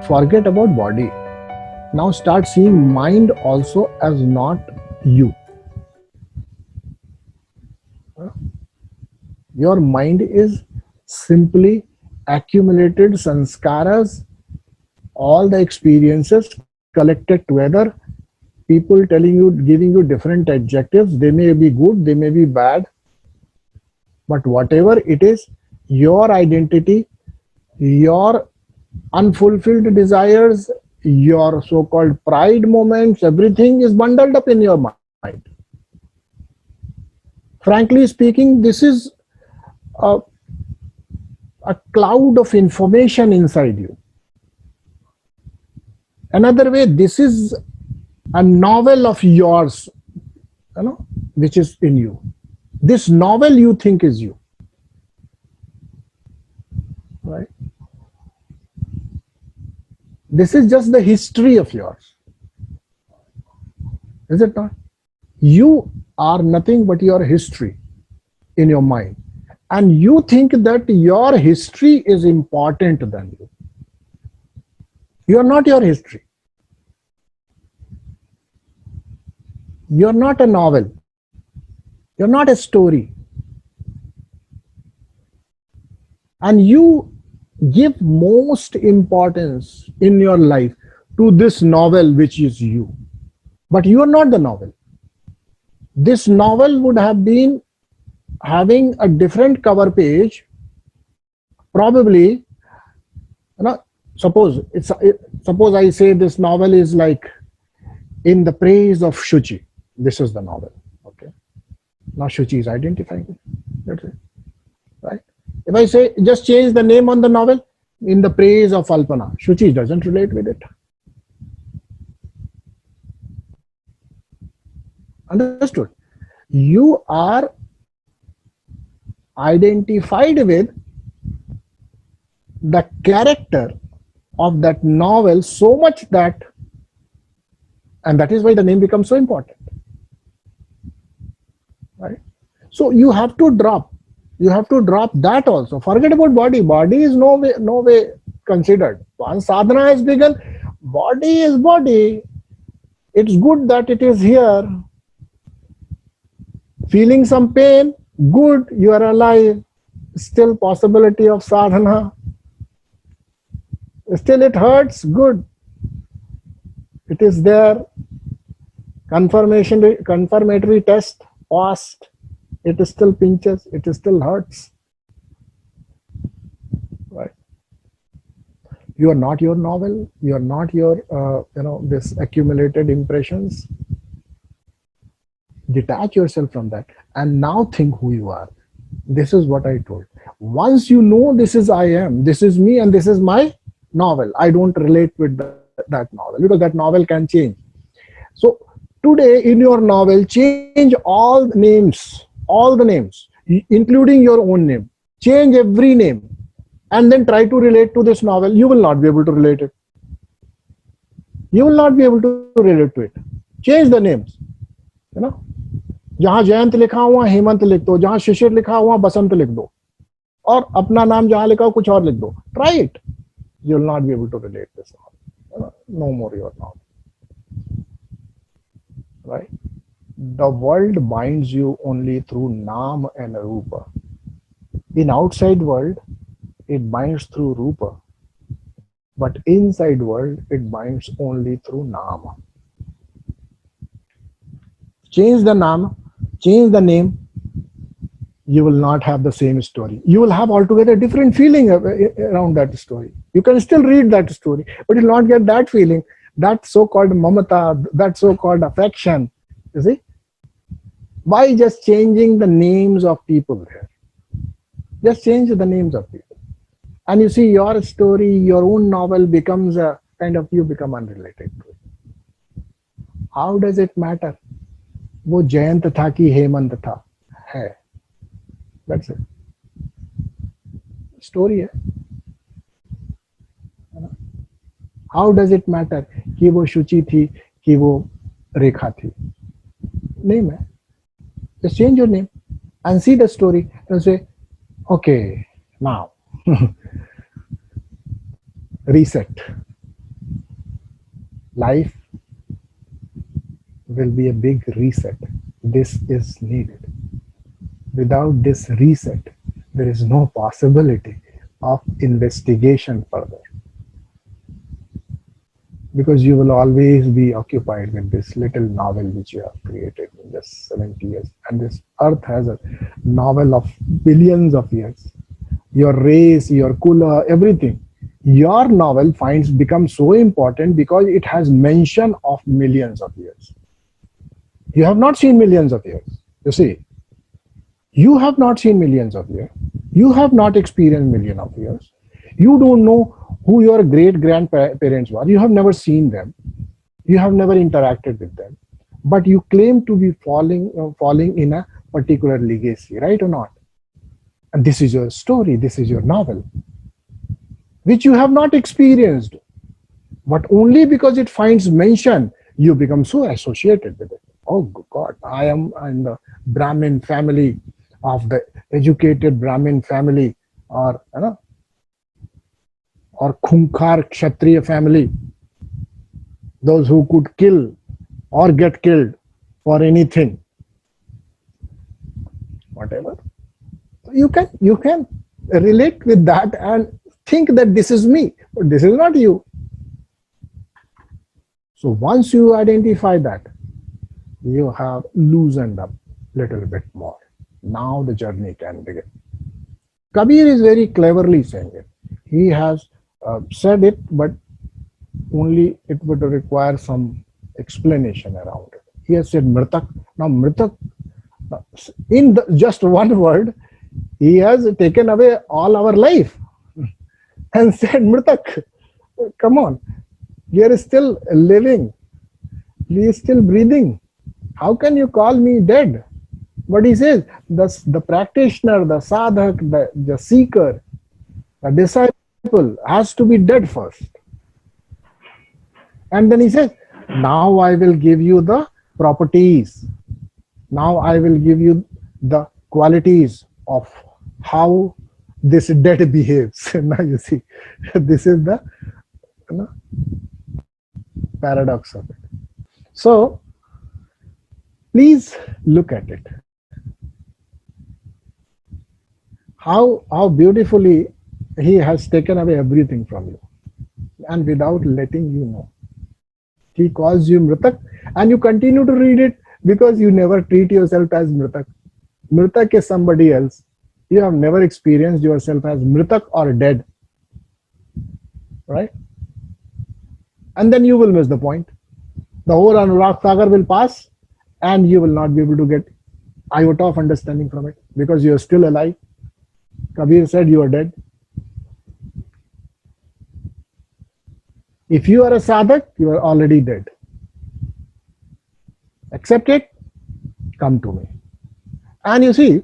forget about body. Now start seeing mind also as not you. Your mind is simply accumulated sanskaras, all the experiences collected together, people telling you, giving you different adjectives. They may be good, they may be bad, but whatever it is, your identity, your unfulfilled desires, your so called pride moments, everything is bundled up in your mind. Frankly speaking, this is a, a cloud of information inside you. Another way, this is a novel of yours, which is in you. This novel you think is you, right? This is just the history of yours, is it not? You are nothing but your history in your mind, and you think that your history is important than you. You are not your history. You're not a novel. You're not a story. And you give most importance in your life to this novel, which is you. But you are not the novel. This novel would have been having a different cover page. Probably, suppose I say this novel is like In the Praise of Shuchi. This is the novel. Okay. Now Shuchi is identifying it. That's it. Right? If I say just change the name on the novel, In the Praise of Alpana, Shuchi doesn't relate with it. Understood? You are identified with the character of that novel so much that, and that is why the name becomes so important. Right? So you have to drop that also. Forget about body. Body is no way considered. Once sadhana has begun, body is body. It's good that it is here. Feeling some pain, good, you are alive. Still possibility of sadhana. Still it hurts, good. It is there. Confirmatory test passed. It still pinches, it still hurts. Right? You are not your novel. You are not your this accumulated impressions. Detach yourself from that and now think who you are. This is what I told. Once you know this is I am, this is me, and this is my novel, I don't relate with that novel because that novel can change. So today in your novel, change all the names, including your own name. Change every name and then try to relate to this novel. You will not be able to relate it. You will not be able to relate to it. Change the names. जहां जयंत लिखा हुआ हेमंत लिख दो, जहां शिशिर लिखा हुआ बसंत लिख दो, और अपना नाम जहां लिखा हो कुछ और लिख दो. Try it. You will not be able to relate this. No more your novel. Right? The world binds you only through Naam and Rupa. In outside world, it binds through Rupa. But inside world, it binds only through Naam. Change the Naam, change the name, you will not have the same story. You will have altogether different feeling around that story. You can still read that story, but you will not get that feeling, that so-called mamata, that so-called affection. You see? Why just changing the names of people here? Just change the names of people. And you see your story, your own novel becomes a kind of, you become unrelated to it. How does it matter? वो जयंत था कि हेमंत था है. That's it. Story है. How does it matter कि वो शुचि थी कि वो रेखा थी? Name है. Just change your name and see the story and say, okay, now reset. life will be a big reset. This is needed. Without this reset, there is no possibility of investigation further, because you will always be occupied with this little novel which you have created in just 70 years. And this earth has a novel of billions of years. Your race, your color, everything. Your novel finds becomes so important because it has mention of millions of years. You have not seen millions of years. You see, you have not seen millions of years. You have not experienced millions of years. You don't know who your great grandparents were. You have never seen them. You have never interacted with them. But you claim to be falling in a particular legacy, right or not? And this is your story. This is your novel, which you have not experienced. But only because it finds mention, you become so associated with it. Oh God, I am in the Brahmin family, of the educated Brahmin family, or or Khunkar Kshatriya family, those who could kill or get killed for anything, whatever. You can relate with that and think that this is me, but this is not you. So once you identify that, you have loosened up a little bit more. Now the journey can begin. Kabir is very cleverly saying it. He has said it, but only it would require some explanation around it. He has said mritak. Now mritak, in just one word, he has taken away all our life and said mritak. Come on, we are still living. We are still breathing. How can you call me dead? But he says, the practitioner, the sadhak, the seeker, the disciple has to be dead first. And then he says, now I will give you the properties. Now I will give you the qualities of how this dead behaves. Now you see, this is the paradox of it. So please look at it. How beautifully he has taken away everything from you, and without letting you know. He calls you mritak, and you continue to read it because you never treat yourself as mritak. Mritak is somebody else. You have never experienced yourself as mritak or dead, right? And then you will miss the point. The whole Anurag Sagar will pass, and you will not be able to get iota of understanding from it because you are still alive. Kabir said you are dead. If you are a sadhak, you are already dead. Accept it, come to me. And you see,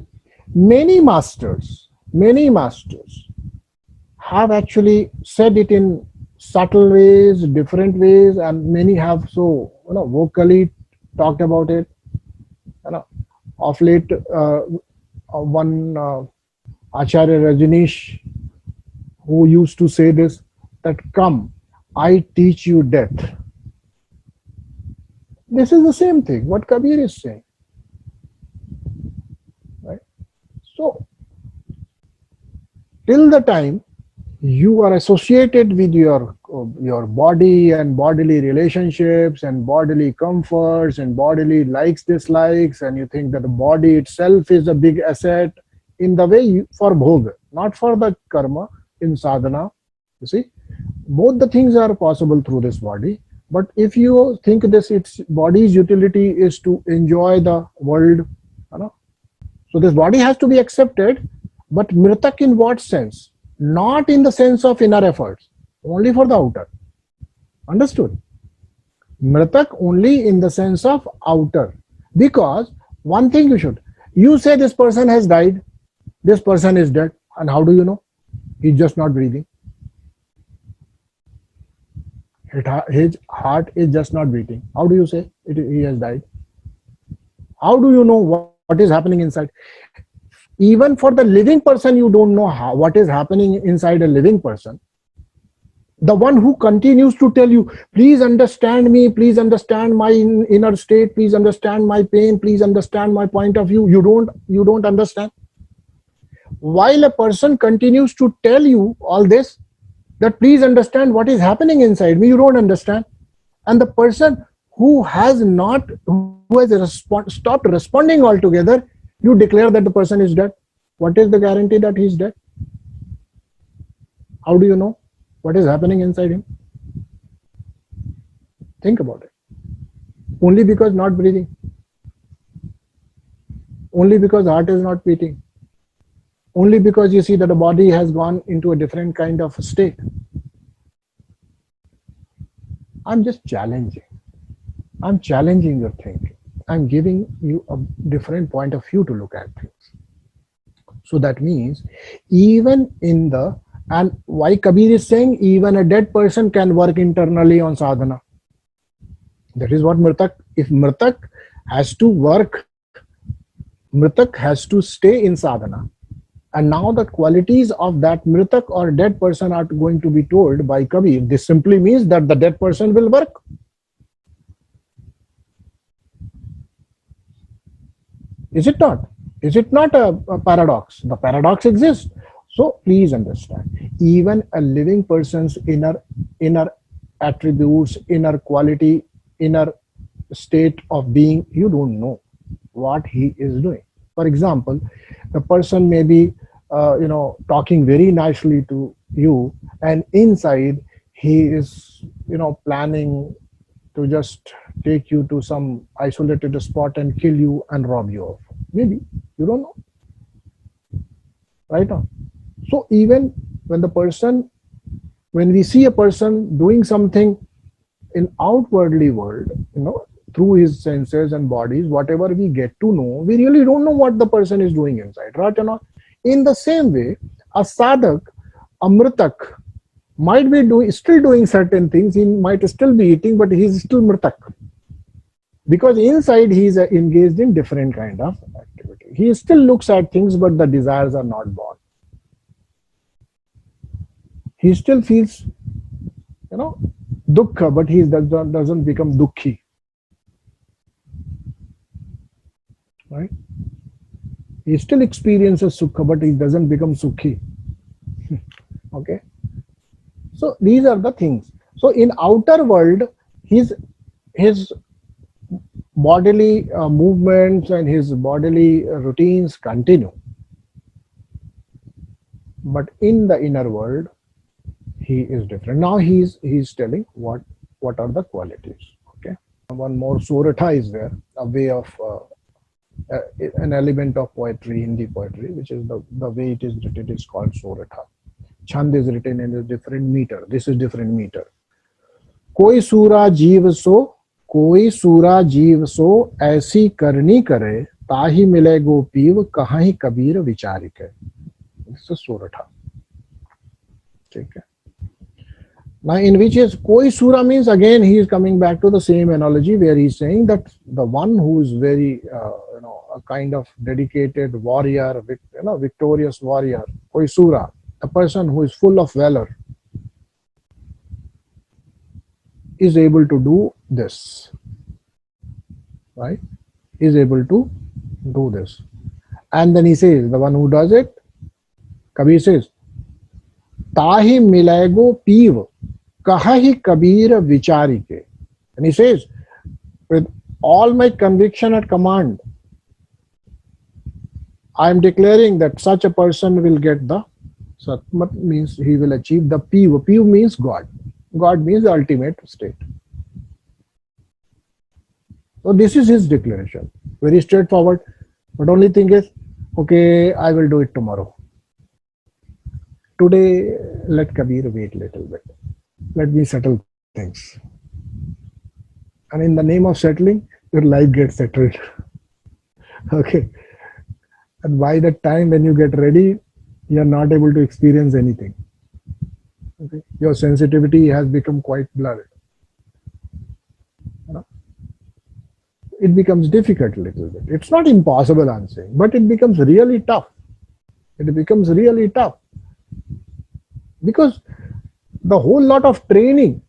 many masters have actually said it in subtle ways, different ways, and many have so vocally talked about it. Of late, one Acharya Rajneesh, who used to say this, that come, I teach you death. This is the same thing what Kabir is saying, right? So till the time you are associated with your body and bodily relationships and bodily comforts and bodily likes, dislikes, and you think that the body itself is a big asset in the way for bhog, not for the karma in sadhana. You see, both the things are possible through this body. But if you think its body's utility is to enjoy the world, so this body has to be accepted. But mritak in what sense? Not in the sense of inner efforts, only for the outer. Understood? Mritak only in the sense of outer. Because one thing you say this person has died, this person is dead, and how do you know? He's just not breathing. His heart is just not beating. How do you say he has died? How do you know what is happening inside? Even for the living person, you don't know what is happening inside a living person. The one who continues to tell you, please understand me, please understand my inner state, please understand my pain, please understand my point of view, you don't understand. While a person continues to tell you all this, that please understand what is happening inside me, you don't understand. And the person who has not, who has stopped responding altogether, you declare that the person is dead. What is the guarantee that he is dead? How do you know what is happening inside him? Think about it. Only because not breathing, only because heart is not beating, only because you see that the body has gone into a different kind of state. I'm just challenging. I'm challenging your thinking. I'm giving you a different point of view to look at things. So that means even in the, and why Kabir is saying even a dead person can work internally on sadhana. That is what Mritak, if Mritak has to work, Mritak has to stay in sadhana. And now the qualities of that Mritak or dead person are going to be told by Kabir. This simply means that the dead person will work. Is it not? Is it not a paradox? The paradox exists. So please understand, even a living person's inner attributes, inner quality, inner state of being, you don't know what he is doing. For example, the person may be talking very nicely to you, and inside he is planning to just take you to some isolated spot and kill you and rob you of. Maybe, you don't know, right? Now, so even when we see a person doing something in outwardly world, through his senses and bodies, whatever we get to know, we really don't know what the person is doing inside, right? In the same way, a sadhak, a mritak, might be still doing certain things. He might still be eating, but he's still mritak, because inside he is engaged in different kind of activity. He still looks at things, but the desires are not born. He still feels, dukkha, but he doesn't become dukkhi. Right? He still experiences sukha, but he doesn't become sukhi. Okay? So these are the things. So in outer world, his bodily movements and his bodily routines continue. But in the inner world, he is different. Now he's telling what are the qualities. Okay? One more Suratha is there, a way of an element of poetry, Hindi poetry, which is the way it is written is called Suratha. Chand is written in a different meter. This is different meter. Koi sura jeev so ऐसी करनी करे ताही मिले गो पीव कहाँ ही कबीर विचारिक है. This is Suratha. Okay. Now, in which is Koi Sura means, again he is coming back to the same analogy where he is saying that the one who is very a kind of dedicated warrior, victorious warrior, Koi Sura, a person who is full of valor, is able to do this, right? Is able to do this. And then he says, the one who does it, Kabir says, Tahi milego piv, kahahi kabir vicharike. And he says, with all my conviction at command, I am declaring that such a person will get the Satmat, means he will achieve the Piv. Piv means God. God means the ultimate state. So this is his declaration. Very straightforward. But only thing is, okay, I will do it tomorrow. Today, let Kabir wait a little bit. Let me settle things. And in the name of settling, your life gets settled. Okay. And by the time when you get ready, you are not able to experience anything. Okay. Your sensitivity has become quite blurred. It becomes difficult a little bit. It's not impossible, I'm saying, but it becomes really tough. It becomes really tough. Because the whole lot of training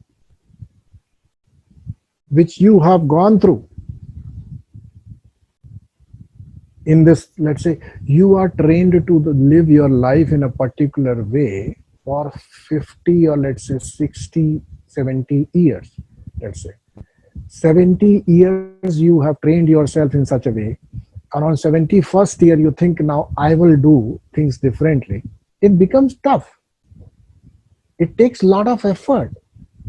which you have gone through in this, let's say you are trained to live your life in a particular way for 50 or let's say 60, 70 years. Let's say 70 years you have trained yourself in such a way. Around 71st year, you think now I will do things differently. It becomes tough. It takes a lot of effort.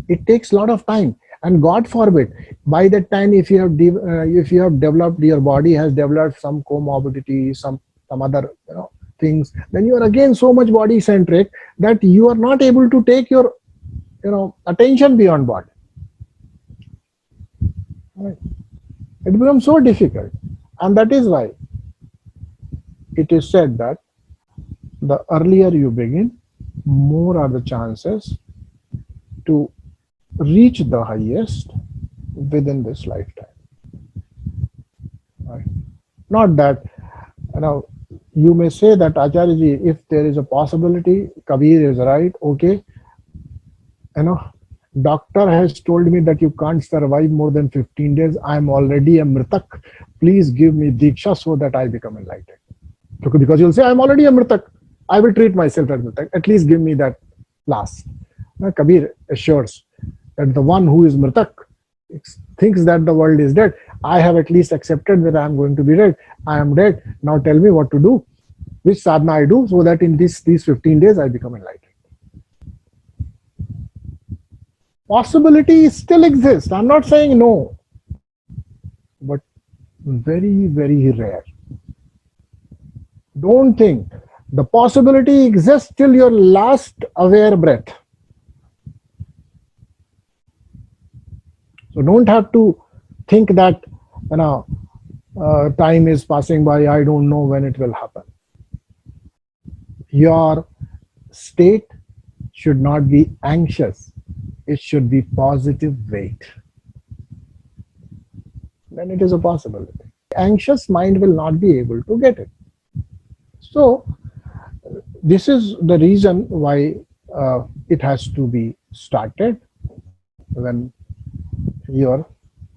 It takes a lot of time. And God forbid, by that time, if you have developed, your body has developed some comorbidity, some other things, then you are again so much body centric that you are not able to take your attention beyond body. Right? It becomes so difficult, and that is why it is said that the earlier you begin, more are the chances to reach the highest within this lifetime. Right? Not that you may say that Acharya, if there is a possibility, Kabir is right, okay, doctor has told me that you can't survive more than 15 days. I am already a mritak. Please give me diksha so that I become enlightened. Because you'll say, I'm already a mritak. I will treat myself as mritak. At least give me that last. Now, Kabir assures that the one who is mritak thinks that the world is dead. I have at least accepted that I am going to be dead. I am dead. Now tell me what to do. Which sadhana I do so that in these 15 days I become enlightened. Possibility still exists. I'm not saying no, but very, very rare. Don't think the possibility exists till your last aware breath. So don't have to think that time is passing by. I don't know when it will happen. Your state should not be anxious. It should be positive weight. Then it is a possibility. Anxious mind will not be able to get it. So this is the reason why it has to be started when your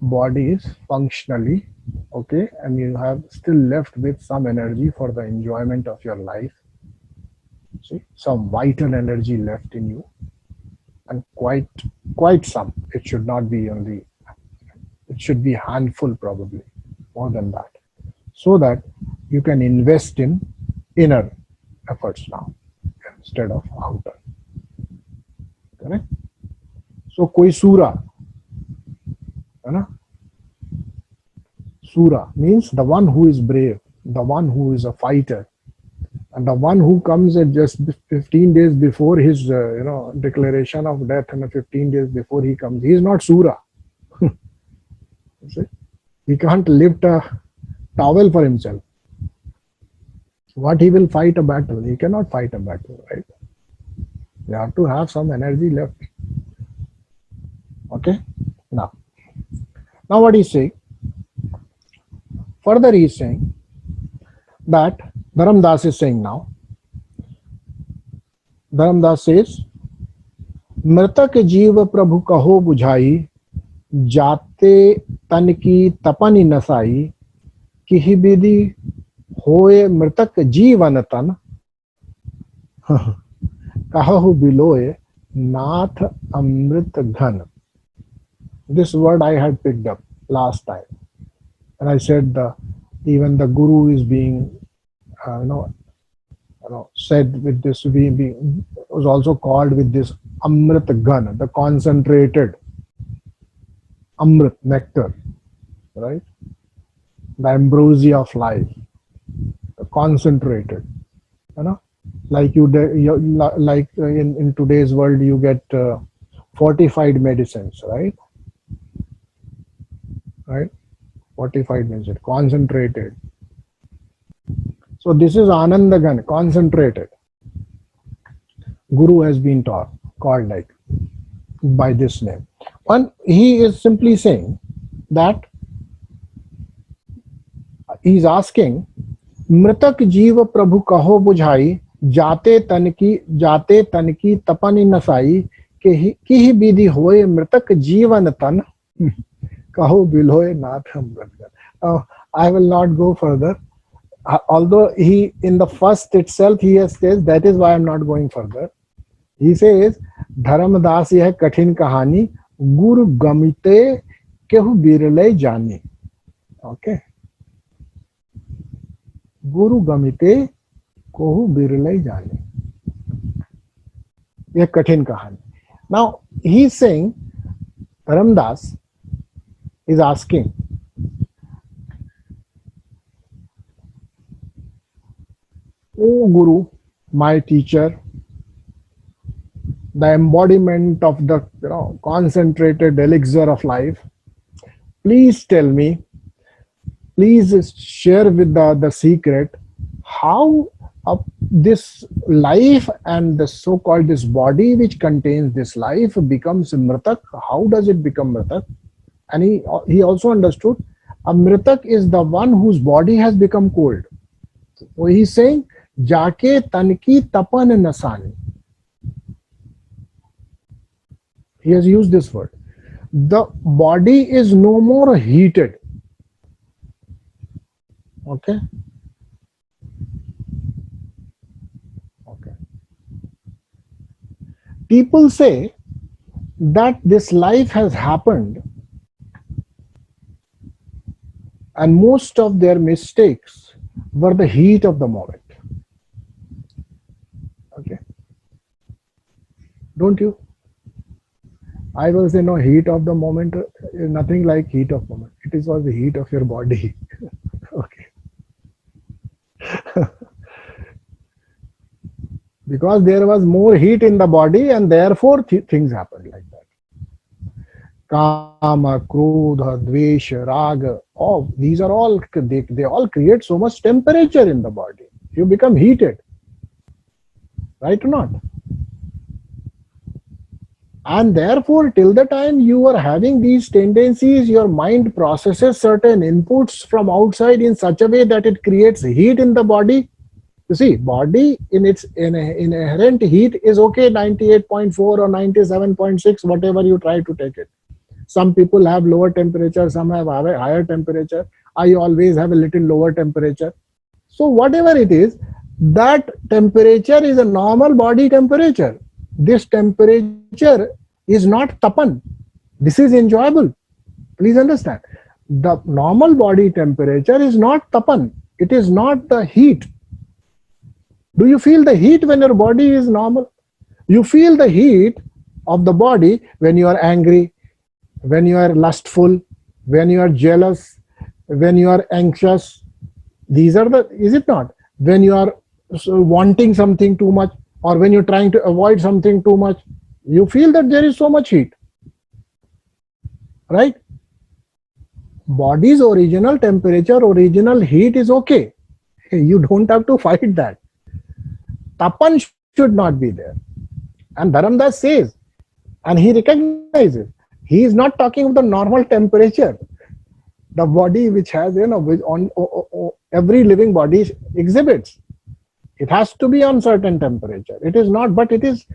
body is functionally okay and you have still left with some energy for the enjoyment of your life. See, some vital energy left in you. And quite some. It should not be only, it should be handful probably, more than that. So that you can invest in inner efforts now instead of outer. Correct? So koi sura, Sura means the one who is brave, the one who is a fighter, and the one who comes at just 15 days before his declaration of death, and 15 days before he comes, he is not Sura. He can't lift a towel for himself. What he will fight a battle? He cannot fight a battle, right? You have to have some energy left. Okay? Now what he's saying, further he's saying that Dharamdas is saying now, Dharamdas says, मृतक जीव प्रभु कहो बुझाई, जाते तन की तपन नसाई, किहि विधि होए मृतक जीवन तन, कहु बिलोए नाथ अमृत घन. This word I had picked up last time, and I said even the Guru is being said with this, was also called with this Amrit Ghan, the concentrated Amrit, nectar, right? The ambrosia of life, the concentrated, like like in today's world you get fortified medicines, right? Fortified medicine, concentrated. So this is Anandagan, concentrated. Guru has been called like by this name. And he is simply saying that he is asking, मृतक जीव प्रभु कहो बुझाई, जाते तन की तपन नसाई, कि ही विधि होए मृतक जीवन तन कहो बिलोए नाथ अमृत। I will not go further. Although he, in the first itself, he has says that is why I'm not going further. He says, Dharmdas यह कठिन कहानी गुरु गमिते केहु बिरले जानी. Okay. गुरु गमिते कोहु बिरले जानी. यह कठिन कहानी. Now he is saying, Ramdas is asking, O Guru, my teacher, the embodiment of the concentrated elixir of life, please tell me, please share with the secret how this life and the so-called this body which contains this life becomes mritak. How does it become mritak? And he also understood a mritak is the one whose body has become cold. So he's saying, Jake tanki tapan nasani. He has used this word. The body is no more heated. Okay. Okay. People say that this life has happened and most of their mistakes were the heat of the moment. Okay. Don't you? I will say no, heat of the moment is nothing like heat of moment. It is all the heat of your body. Okay. Because there was more heat in the body and therefore things happened like that. Kama, Krodha, Dvesha, Raga, all these are all, they all create so much temperature in the body. You become heated. Right or not? And therefore, till the time you are having these tendencies, your mind processes certain inputs from outside in such a way that it creates heat in the body. You see, body in its inherent heat is okay, 98.4 or 97.6, whatever you try to take it. Some people have lower temperature, some have higher temperature. I always have a little lower temperature. So whatever it is, that temperature is a normal body temperature. This temperature is not tapan. This is enjoyable. Please understand. The normal body temperature is not tapan. It is not the heat. Do you feel the heat when your body is normal? You feel the heat of the body when you are angry, when you are lustful, when you are jealous, when you are anxious. These are the, is it not? When you are wanting something too much, or when you're trying to avoid something too much, you feel that there is so much heat. Right? Body's original temperature, original heat is okay. You don't have to fight that. Tapan should not be there. And Dharamdas says, and he recognizes, he is not talking of the normal temperature. The body which has, which every living body exhibits. It has to be on certain temperature. It is not, but it is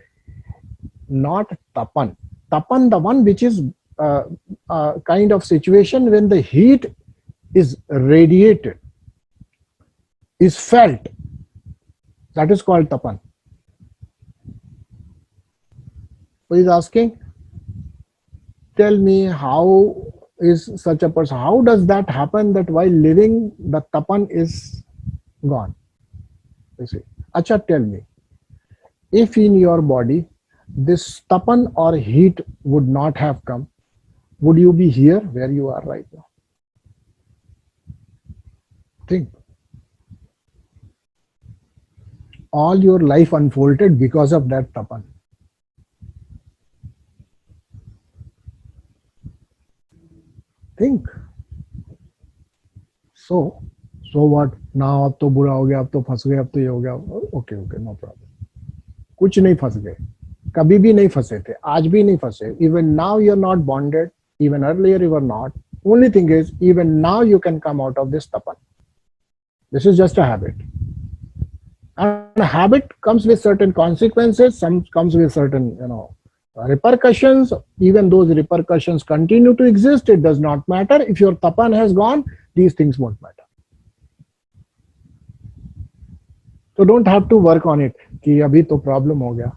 not tapan. Tapan, the one which is kind of situation when the heat is radiated, is felt. That is called tapan. So he is asking, tell me, how is such a person, how does that happen that while living the tapan is gone? You see, acha, tell me, if in your body this tapan or heat would not have come, would you be here where you are right now? Think. All your life unfolded because of that tapan. Think. So what? Now अब तो बुरा हो गया, अब तो फंस गए, अब तो ये हो गया. Okay, no problem. कुछ नहीं फंस गए, कभी भी नहीं फंसे थे, आज भी नहीं फंसे. Even now you are not bonded. Even earlier you were not. Only thing is, even now you can come out of this tapan. This is just a habit. And a habit comes with certain consequences. Some comes with certain, Repercussions, even those repercussions continue to exist, it does not matter. If your tapan has gone, these things won't matter. So don't have to work on it कि अभी तो problem हो गया,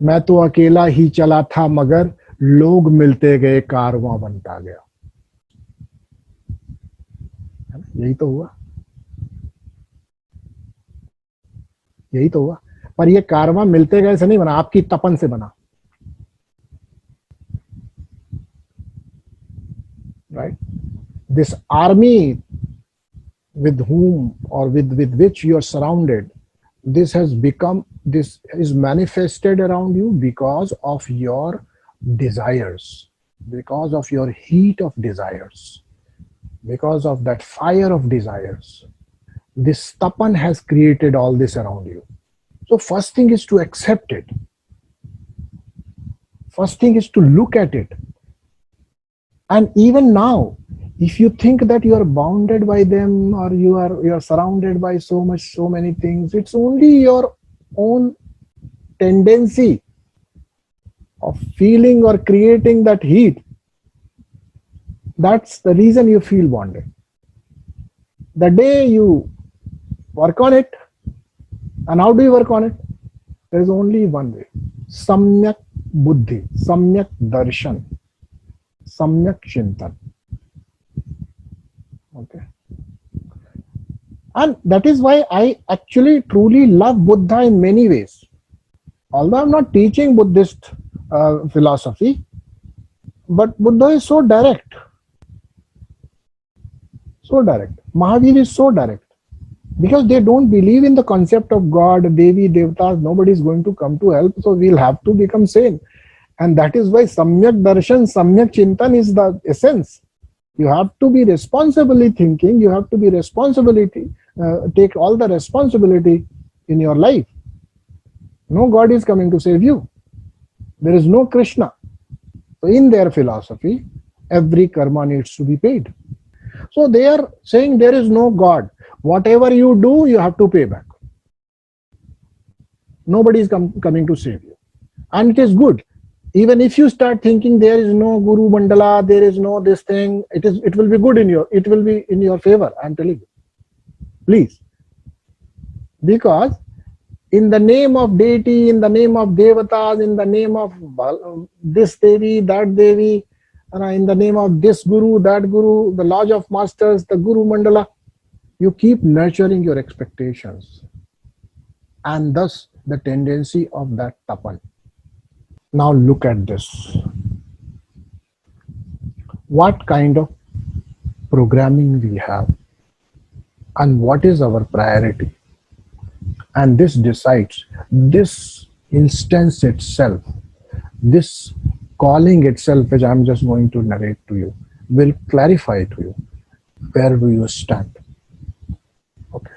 मैं तो अकेला ही चला था मगर लोग मिलते गए कारवां बनता गया. यही तो हुआ, यही तो हुआ. पर ये कारवां मिलते गए से नहीं बना, आपकी तपन से बना. Right? This army with whom or with which you are surrounded, this is manifested around you because of your desires, because of your heat of desires, because of that fire of desires. This tapan has created all this around you. So first thing is to accept it. First thing is to look at it. And even now, if you think that you are bounded by them or you are surrounded by so many things, it's only your own tendency of feeling or creating that heat. That's the reason you feel bonded. The day you work on it, and how do you work on it? There is only one way. Samyak buddhi, samyak darshan, samyak chintan. Okay. And that is why I actually truly love Buddha in many ways. Although I'm not teaching Buddhist philosophy, but Buddha is so direct. So direct. Mahavir is so direct. Because they don't believe in the concept of God, Devi, Devatas, nobody is going to come to help, so we'll have to become sane. And that is why Samyak Darshan, Samyak Chintan is the essence. You have to be responsibly thinking, you have to be take all the responsibility in your life. No God is coming to save you. There is no Krishna. So in their philosophy, every karma needs to be paid. So they are saying there is no God. Whatever you do, you have to pay back. Nobody is coming to save you. And it is good. Even if you start thinking there is no Guru Mandala, there is no this thing, it will be good it will be in your favor, I'm telling you. Please. Because in the name of deity, in the name of Devatas, in the name of this Devi, that Devi, in the name of this Guru, that Guru, the Lodge of Masters, the Guru Mandala, you keep nurturing your expectations. And thus the tendency of that tapan. Now look at this. What kind of programming we have and what is our priority. And this decides, this instance itself, this calling itself, which I'm just going to narrate to you, will clarify to you where do you stand. Okay.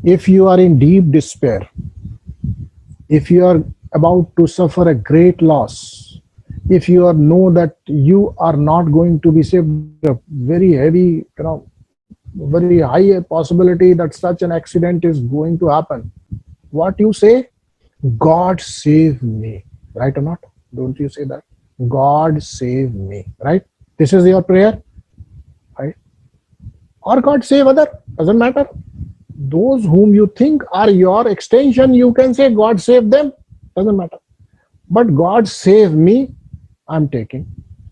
If you are in deep despair, if you are about to suffer a great loss, if you know that you are not going to be saved, a very heavy, very high possibility that such an accident is going to happen, what you say? God save me, right or not? Don't you say that? God save me, right? This is your prayer, right? Or God save other, doesn't matter. Those whom you think are your extension, you can say God save them, doesn't matter. But God save me, I'm taking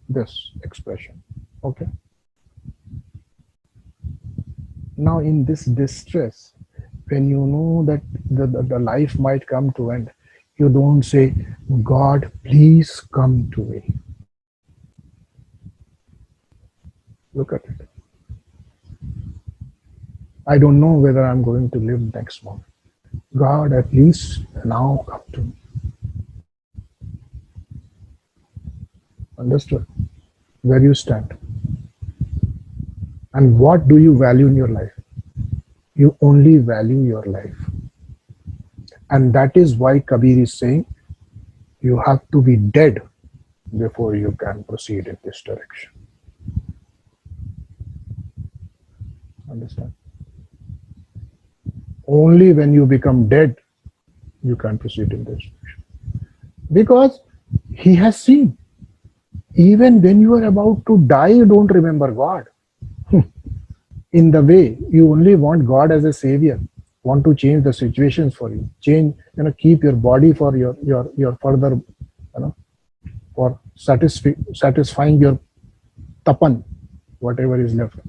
this expression. Okay. Now in this distress, when you know that the life might come to end, you don't say, God, please come to me. Look at it. I don't know whether I'm going to live next month. God, at least now come to me. Understood? Where you stand. And what do you value in your life? You only value your life. And that is why Kabir is saying, you have to be dead before you can proceed in this direction. Understand? Only when you become dead, you can proceed in this direction. Because he has seen. Even when you are about to die, you don't remember God. In the way, you only want God as a savior, want to change the situations for you, change, keep your body for your further, for satisfying your tapan, whatever is left.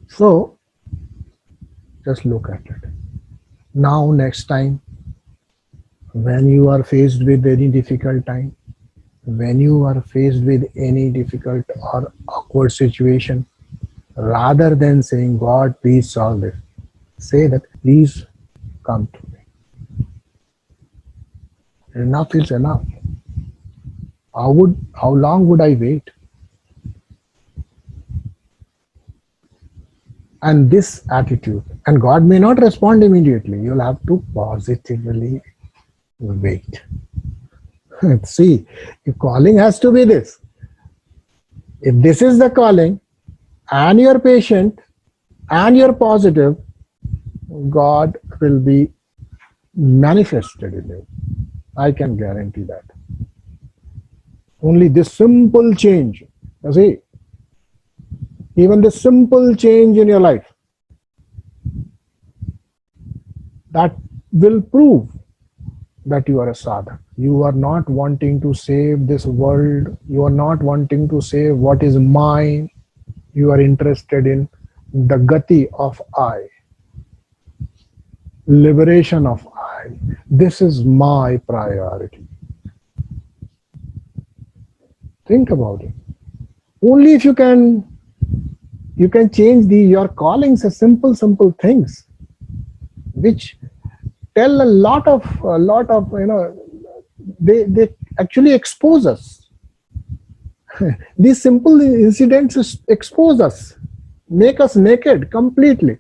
So just look at it. Now, next time, when you are faced with any difficult time, when you are faced with any difficult or awkward situation, rather than saying, God, please solve this, say that, please come to me. Enough is enough. How long would I wait? And this attitude, and God may not respond immediately. You'll have to positively wait. See, if calling has to be this, if this is the calling, and you're patient, and you're positive, God will be manifested in you. I can guarantee that. Only this simple change, you see, even this simple change in your life, that will prove that you are a sadhak. You are not wanting to save this world. You are not wanting to save what is mine. You are interested in the gati of I, liberation of I. This is my priority. Think about it. Only if you can change your callings as simple things, which tell a lot of they actually expose us. These simple incidents expose us, make us naked completely.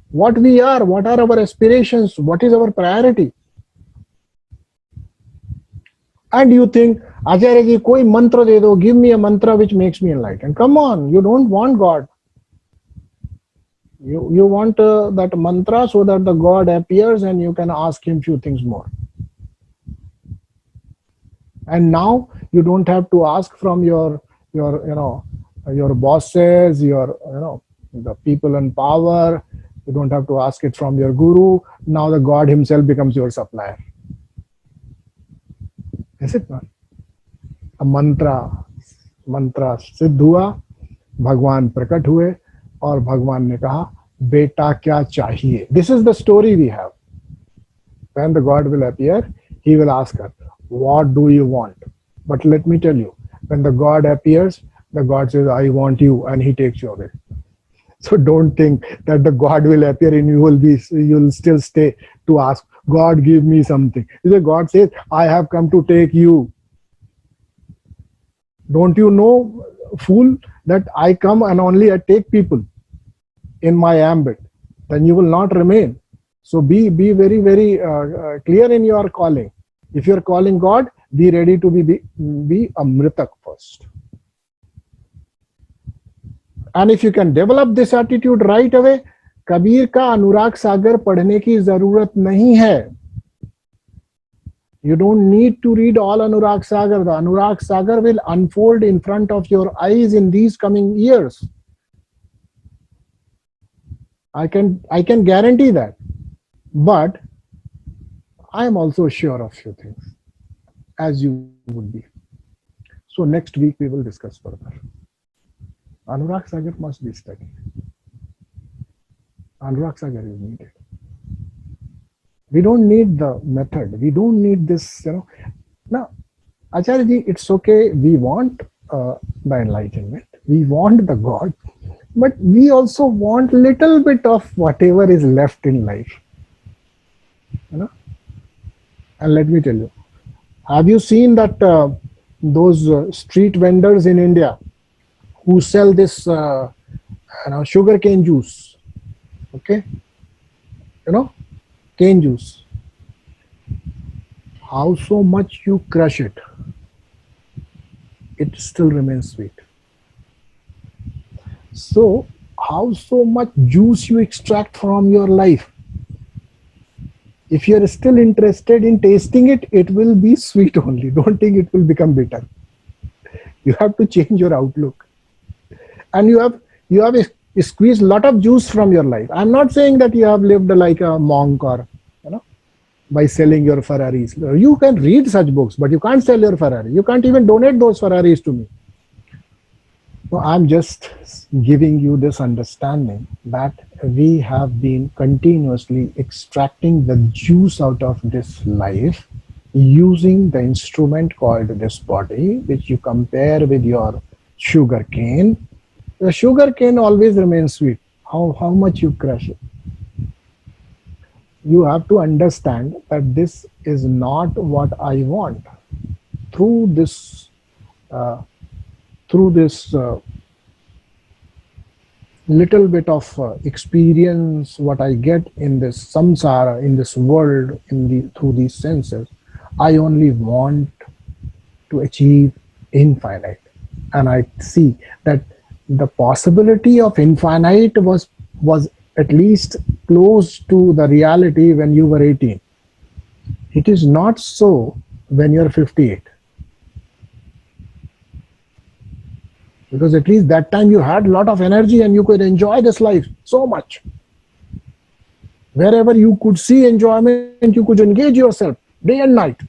What we are, what are our aspirations, what is our priority. And you think, Acharya ji, koi mantra de do, give me a mantra which makes me enlightened. Come on, you don't want God. You want that mantra so that the God appears and you can ask him few things more. And now you don't have to ask from your bosses, the people in power. You don't have to ask it from your guru. Now the God himself becomes your supplier. Is it not? A mantra सिद्ध हुआ, भगवान प्रकट हुए और भगवान ने कहा, बेटा क्या चाहिए? This is the story we have. When the God will appear, he will ask her, what do you want? But let me tell you, when the God appears, the God says, I want you, and he takes you away. So don't think that the God will appear and you'll still stay to ask, God, give me something. God says, I have come to take you. Don't you know, fool, that I come and only I take people in my ambit? Then you will not remain. So be very, very clear in your calling. If you are calling God, be ready to be a mritak first. And if you can develop this attitude right away, Kabir का अनुराग सागर पढ़ने की जरूरत नहीं है. You don't need to read all Anurag Sagar. The Anurag Sagar will unfold in front of your eyes in these coming years. I can guarantee that. But I am also sure of few things, as you would be. So next week we will discuss further. Anurag Sagar must be studied. Anurag Sagar is needed. We don't need the method. We don't need this, Now, Acharya ji, it's okay. We want the enlightenment. We want the God. But we also want little bit of whatever is left in life. And let me tell you, have you seen that those street vendors in India who sell this sugar cane juice? Okay? Cane juice. How so much you crush it, it still remains sweet. So how so much juice you extract from your life. If you are still interested in tasting it, it will be sweet only. Don't think it will become bitter. You have to change your outlook, and you have squeezed a lot of juice from your life. I'm not saying that you have lived like a monk or you know by selling your Ferraris. You can read such books, but you can't sell your Ferrari. You can't even donate those Ferraris to me. So I'm just giving you this understanding that we have been continuously extracting the juice out of this life using the instrument called this body, which you compare with your sugar cane. The sugar cane always remains sweet. How much you crush it. You have to understand that this is not what I want. Through this little bit of experience, what I get in this samsara, in this world, through these senses, I only want to achieve infinite, and I see that the possibility of infinite was at least close to the reality when you were 18. It is not so when you're 58. Because at least that time you had a lot of energy and you could enjoy this life so much. Wherever you could see enjoyment, you could engage yourself day and night.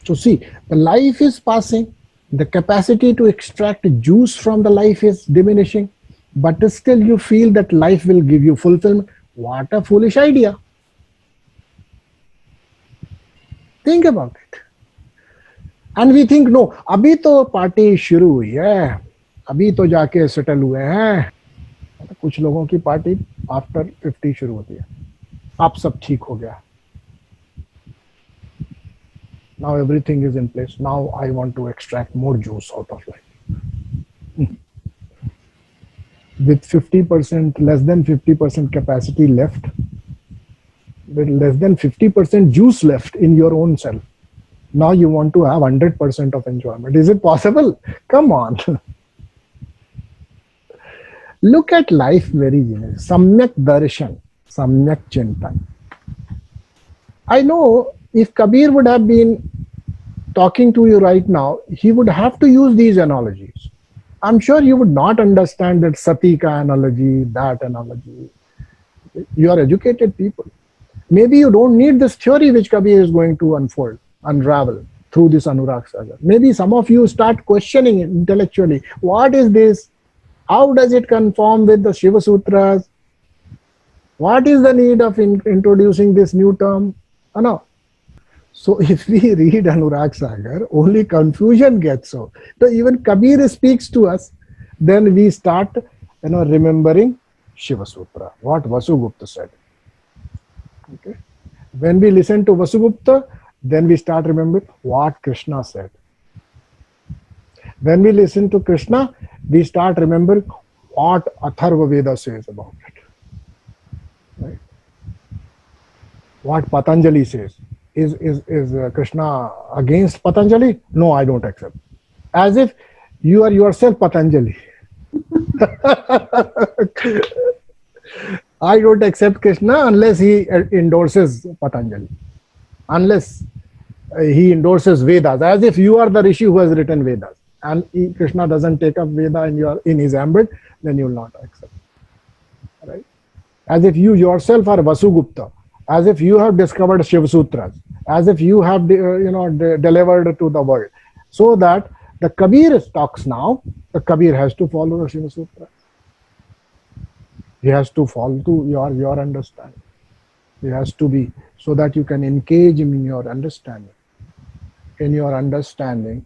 So see, the life is passing, the capacity to extract juice from the life is diminishing, but still you feel that life will give you fulfillment. What a foolish idea. Think about it. And we think, no, अभी तो party शुरू हुई है, अभी तो जाके settle हुए हैं. कुछ लोगों की पार्टी आफ्टर 50 शुरू होती है. अब सब ठीक हो गया. Now everything is in place. Now I want to extract more juice out of life. With 50%, less than 50% capacity left, with less than 50% juice left in your own self. Now you want to have 100% of enjoyment. Is it possible? Come on. Look at life very generally. Samyak darshan, samyak chintan. I know if Kabir would have been talking to you right now, he would have to use these analogies. I'm sure you would not understand that Satika analogy, that analogy. You are educated people. Maybe you don't need this theory which Kabir is going to unravel through this Anurag Sagar. Maybe some of you start questioning it intellectually. What is this? How does it conform with the Shiva Sutras? What is the need of introducing this new term? No. So if we read Anurag Sagar, only confusion gets so. So even Kabir speaks to us, then we start remembering Shiva Sutra, what Vasugupta said. Okay. When we listen to Vasugupta, then we start remembering what Krishna said. When we listen to Krishna, we start remembering what Atharva Veda says about it. Right? What Patanjali says. Is Krishna against Patanjali? No, I don't accept. As if you are yourself Patanjali. I don't accept Krishna unless he endorses Patanjali. Unless he endorses Vedas, as if you are the Rishi who has written Vedas. And Krishna doesn't take up Veda in his ambit, then you will not accept. Right? As if you yourself are Vasugupta, as if you have discovered Shiva Sutras, as if you have delivered to the world. So that the Kabir talks now, the Kabir has to follow the Shiva Sutras. He has to follow to your understanding. He has to be, so that you can engage him in your understanding. In your understanding,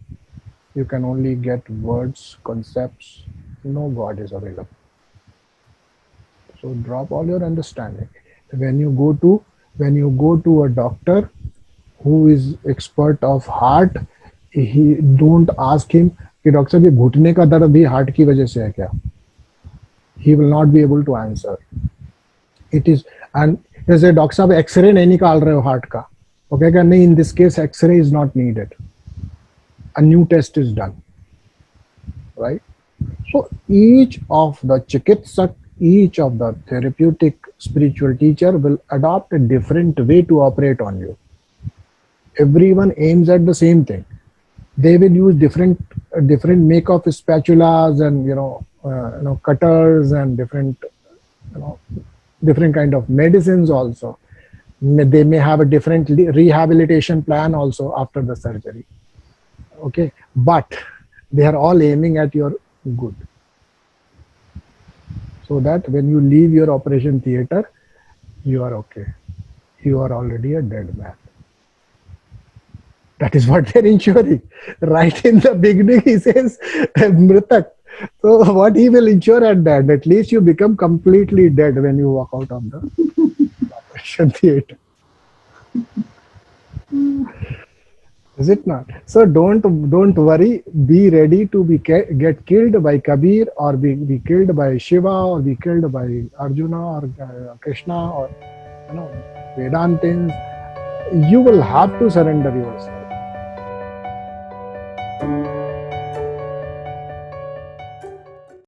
you can only get words, concepts. No God is available. So drop all your understanding. When you go to a doctor who is expert of heart, he don't ask him कि doctor साहब ये घुटने का दर्द भी heart की वजह से है क्या? He will not be able to answer. It is, and जैसे डॉक्टर साहब एक्सरे नहीं निकाल रहे हो हार्ट का, वो कहेगा नहीं, in this case X-ray is not needed. A new test is done. Right? So each of the chikitsak, each of the therapeutic spiritual teacher will adopt a different way to operate on you. Everyone aims at the same thing. They will use different make of spatulas and cutters and different you know different kind of medicines also. They may have a different rehabilitation plan also after the surgery. Okay, but they are all aiming at your good, so that when you leave your operation theater, you are okay. You are already a dead man. That is what they're ensuring. Right in the beginning, he says, Mritak. So, what he will ensure at that, at least you become completely dead when you walk out of the operation theater. Is it not? So don't worry. Be ready to get killed by Kabir, or be killed by Shiva, or be killed by Arjuna, or Krishna, or Vedantins. You will have to surrender yourself.